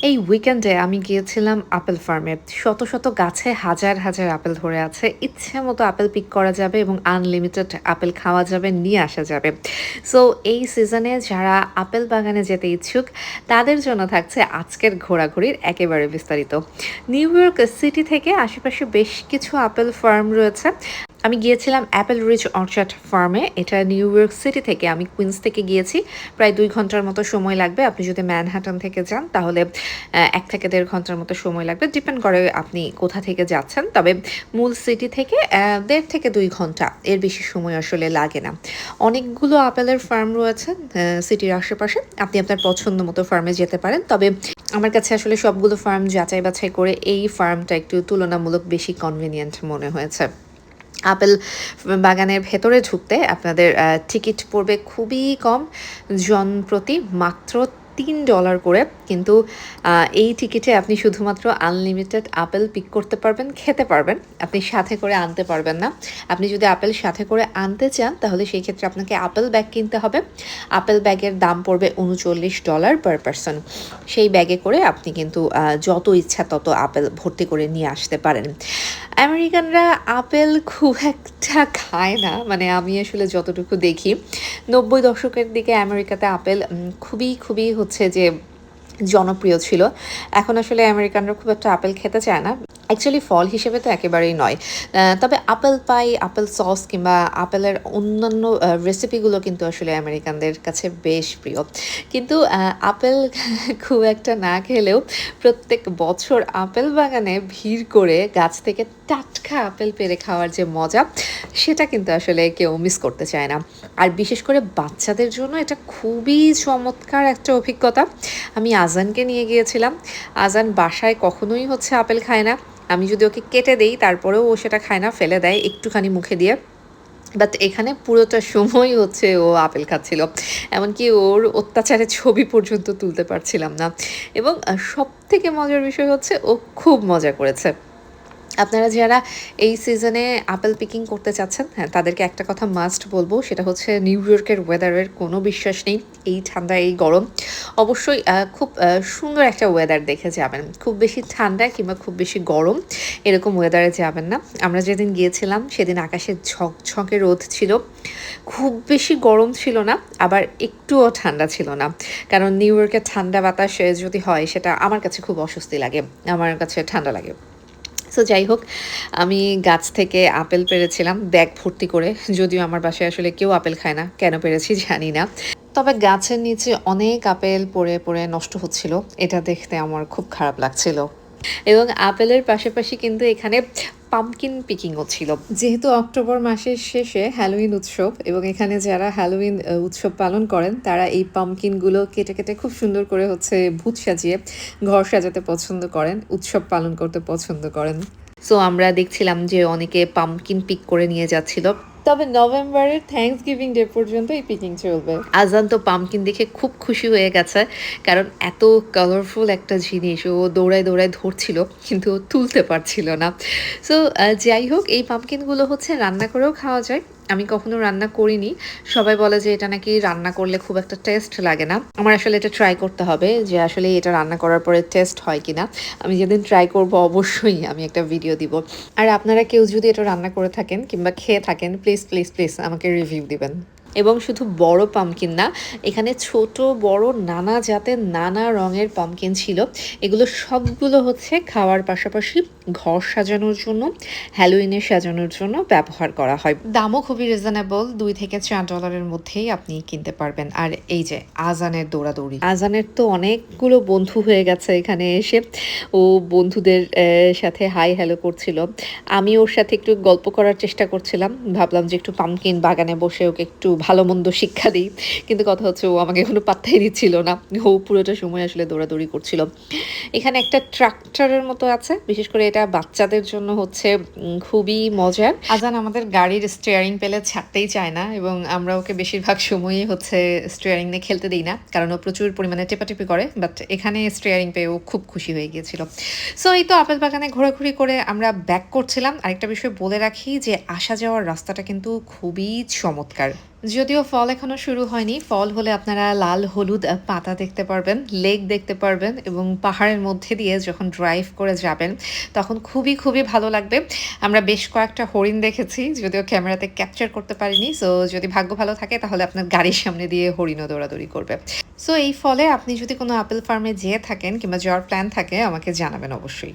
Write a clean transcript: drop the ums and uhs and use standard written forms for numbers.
এই উইকেন্ডে আমি গিয়েছিলাম আপেল ফার্মে। শত, শত গাছে হাজার, হাজার আপেল ধরে আছে। ইচ্ছে মতো আপেল পিক করা যাবে এবং আনলিমিটেড আপেল খাওয়া যাবে, নিয়ে আসা যাবে। সো এই সিজনে যারা আপেল বাগানে যেতে ইচ্ছুক, তাদের জন্য থাকছে আজকের ঘোরাঘুরির একেবারে বিস্তারিত। নিউ ইয়র্ক সিটি থেকে আশেপাশে বেশ কিছু আপেল ফার্ম রয়েছে। আমি গিয়েছিলাম অ্যাপেল রিচ অর্চার্ড ফার্মে। এটা নিউ ইয়র্ক সিটি থেকে, আমি কুইন্স থেকে গিয়েছি। প্রায় ২ ঘন্টার মতো সময় লাগবে। আপনি যদি ম্যানহাটন থেকে যান তাহলে ১ থেকে ১.৫ ঘন্টার মতো সময় লাগবে। ডিপেন্ড করে আপনি কোথা থেকে যাচ্ছেন। তবে মূল সিটি থেকে ১.৫ থেকে ২ ঘন্টা, এর বেশি সময় আসলে লাগে না। অনেকগুলো আপেলের ফার্ম রয়েছে সিটির আশেপাশে। আপনি আপনার পছন্দ মতো ফার্মে যেতে পারেন। তবে আমার কাছে আসলে সবগুলো ফার্ম যাচাই বাছাই করে এই ফার্মটা একটু তুলনামূলক বেশি কনভিনিয়েন্ট মনে হয়েছে। আপেল বাগানের ভেতরে ঢুকতে আপনাদের টিকিট পড়বে খুবই কম, জনপ্রতি মাত্র $৩ করে। কিন্তু এই টিকিটে আপনি শুধুমাত্র আনলিমিটেড আপেল পিক করতে পারবেন, খেতে পারবেন। আপনি সাথে করে আনতে পারবেন না। আপনি যদি আপেল সাথে করে আনতে চান তাহলে সেই ক্ষেত্রে আপনাকে আপেল ব্যাগ কিনতে হবে। আপেল ব্যাগের দাম পড়বে $৩৯ পার পারসন। সেই ব্যাগে করে আপনি কিন্তু যত ইচ্ছা তত আপেল ভর্তি করে নিয়ে আসতে পারেন। আমেরিকানরা আপেল খুব একটা খায় না, মানে আমি আসলে যতটুকু দেখি ৯০ দশকের দিকে আমেরিকাতে আপেল খুবই হচ্ছে যে জনপ্রিয় ছিল। এখন আসলে আমেরিকানরা খুব একটা আপেল খেতে চায় না। অ্যাকচুয়ালি ফল হিসেবে তো একেবারেই নয়। তবে আপেল পাই, আপেল সস কিংবা আপেলের অন্যান্য রেসিপিগুলো কিন্তু আসলে আমেরিকানদের কাছে বেশ প্রিয়। কিন্তু আপেল খুব একটা না খেলেও প্রত্যেক বছর আপেল বাগানে ভিড় করে গাছ থেকে টাটকা আপেল পেড়ে খাওয়ার যে মজা, সেটা কিন্তু আসলে কেউ মিস করতে চায় না। আর বিশেষ করে বাচ্চাদের জন্য এটা খুবই চমৎকার একটা অভিজ্ঞতা। আমি আজানকে নিয়ে গিয়েছিলাম। আজান বাসায় কখনোই হচ্ছে আপেল খায় না। আমি যদি ওকে কেটে দেই তারপরেও ও সেটা খায় না, ফেলে দেয় একটুখানি মুখে দিয়ে। বাট এখানে পুরোটা সময় হচ্ছে ও আপেল খাচ্ছিল। এমনকি ওর অত্যাচারের ছবি পর্যন্ত তুলতে পারছিলাম না। এবং সবথেকে মজার বিষয় হচ্ছে ও খুব মজা করেছে। আপনারা যারা এই সিজনে আপেল পিকিং করতে চাচ্ছেন, হ্যাঁ, তাদেরকে একটা কথা মাস্ট বলবো, সেটা হচ্ছে নিউ ইয়র্কের ওয়েদারের কোনো বিশ্বাস নেই। এই ঠান্ডা, এই গরম। অবশ্যই খুব সুন্দর একটা ওয়েদার দেখে যাবেন। খুব বেশি ঠান্ডা কিংবা খুব বেশি গরম এরকম ওয়েদারে যাবেন না। আমরা যেদিন গিয়েছিলাম সেদিন আকাশে ঝকঝকে রোদ ছিল। খুব বেশি গরম ছিল না, আবার একটুও ঠান্ডা ছিল না। কারণ নিউ ইয়র্কের ঠান্ডা বাতাস যদি হয় সেটা আমার কাছে খুব অস্বস্তি লাগে। আমার কাছে ঠান্ডা লাগে। সো যাই হোক, আমি গাছ থেকে আপেল পেড়েছিলাম ব্যাগ ভর্তি করে। যদিও আমার বাসায় আসলে কেউ আপেল খায় না, কেন পেড়েছি জানি না। তবে গাছের নিচে অনেক আপেল পড়ে পড়ে নষ্ট হচ্ছিল, এটা দেখতে আমার খুব খারাপ লাগছিল। এবং আপেলের পাশাপাশি কিন্তু এখানে পাম্পকিন পিকিংও ছিল। যেহেতু অক্টোবর মাসের শেষে হ্যালোউইন উৎসব এবং এখানে যারা হ্যালোউইন উৎসব পালন করেন তারা এই পাম্পকিনগুলো কেটে কেটে খুব সুন্দর করে হচ্ছে ভূত সাজিয়ে ঘর সাজাতে পছন্দ করেন, উৎসব পালন করতে পছন্দ করেন। সো আমরা দেখছিলাম যে অনেকে পাম্পকিন পিক করে নিয়ে যাচ্ছিল। তবে নভেম্বরের থ্যাঙ্কসগিভিং ডে পর্যন্ত এই পিকিং চলবে। আজান তো পাম্পকিন দেখে খুব খুশি হয়ে গেছে, কারণ এত কালারফুল একটা জিনিস ও দৌড়ায় দৌড়ায় ধরছিল কিন্তু ও তুলতে পারছিল না। সো যাই হোক, এই পাম্পকিনগুলো হচ্ছে রান্না করেও খাওয়া যায়। আমি কখনো রান্না করিনি। সবাই বলে যে এটা নাকি রান্না করলে খুব একটা টেস্ট লাগে না। আমার আসলে এটা ট্রাই করতে হবে যে আসলে এটা রান্না করার পরে টেস্ট হয় কিনা। আমি যেদিন ট্রাই করব অবশ্যই আমি একটা ভিডিও দিব। আর আপনারা কেউ যদি এটা রান্না করে থাকেন কিংবা খেয়ে থাকেন, প্লিজ প্লিজ প্লিজ আমাকে রিভিউ দিবেন। এবং শুধু বড় পাম্পকিন না, এখানে ছোট বড় নানা জাতের নানা রঙের পাম্পকিন ছিল। এগুলো সবগুলো হচ্ছে খাওয়ার পাশাপাশি ঘর সাজানোর জন্য, হ্যালোইনে সাজানোর জন্য ব্যবহার করা হয়। দামও খুবই রিজনেবল, $2 থেকে $4 মধ্যেই আপনি কিনতে পারবেন। আর এই যে আজানের দৌড়াদৌড়ি, আজানের তো অনেকগুলো বন্ধু হয়ে গেছে এখানে এসে। ও বন্ধুদের সাথে হাই হ্যালো করছিল। আমি ওর সাথে একটু গল্প করার চেষ্টা করছিলাম, ভাবলাম যে একটু পাম্পকিন বাগানে বসে ওকে একটু ভালো মন্দ শিক্ষা দিই। কিন্তু কথা হচ্ছে ও আমাকে কোনো পাত্তাই দিচ্ছিল না। ও পুরোটা সময় আসলে দৌড়াদৌড়ি করছিল। এখানে একটা ট্রাক্টরের মতো আছে, বিশেষ করে এটা বাচ্চাদের জন্য হচ্ছে খুবই মজার। আজান আমাদের গাড়ির স্টিয়ারিং পেলে ছাড়তেই চায় না, এবং আমরা ওকে বেশিরভাগ সময়ই হচ্ছে স্টিয়ারিং নিয়ে খেলতে দিই না, কারণ ও প্রচুর পরিমাণে টেপাটেপি করে। বাট এখানে স্টিয়ারিং পেয়ে ও খুব খুশি হয়ে গিয়েছিল। সো এই তো আপেল বাগানে ঘোরাঘুরি করে আমরা ব্যাক করছিলাম। আরেকটা বিষয় বলে রাখি যে আসা যাওয়ার রাস্তাটা কিন্তু খুবই চমৎকার। যদিও ফল এখনো শুরু হয়নি। ফল হলে আপনারা লাল হলুদ পাতা দেখতে পারবেন, লেক দেখতে পারবেন এবং পাহাড়ের মধ্যে দিয়ে যখন ড্রাইভ করে যাবেন, তখন খুবই ভালো লাগবে। আমরা বেশ কয়েকটা হরিণ দেখেছি, যদিও ক্যামেরাতে ক্যাপচার করতে পারিনি। সো যদি ভাগ্য ভালো থাকে তাহলে আপনার গাড়ির সামনে দিয়ে হরিণও দৌড়াদৌড়ি করবে। সো এই ফলে আপনি যদি কোনো আপেল ফার্মে যেয়ে থাকেন কিংবা যাওয়ার প্ল্যান থাকে আমাকে জানাবেন অবশ্যই।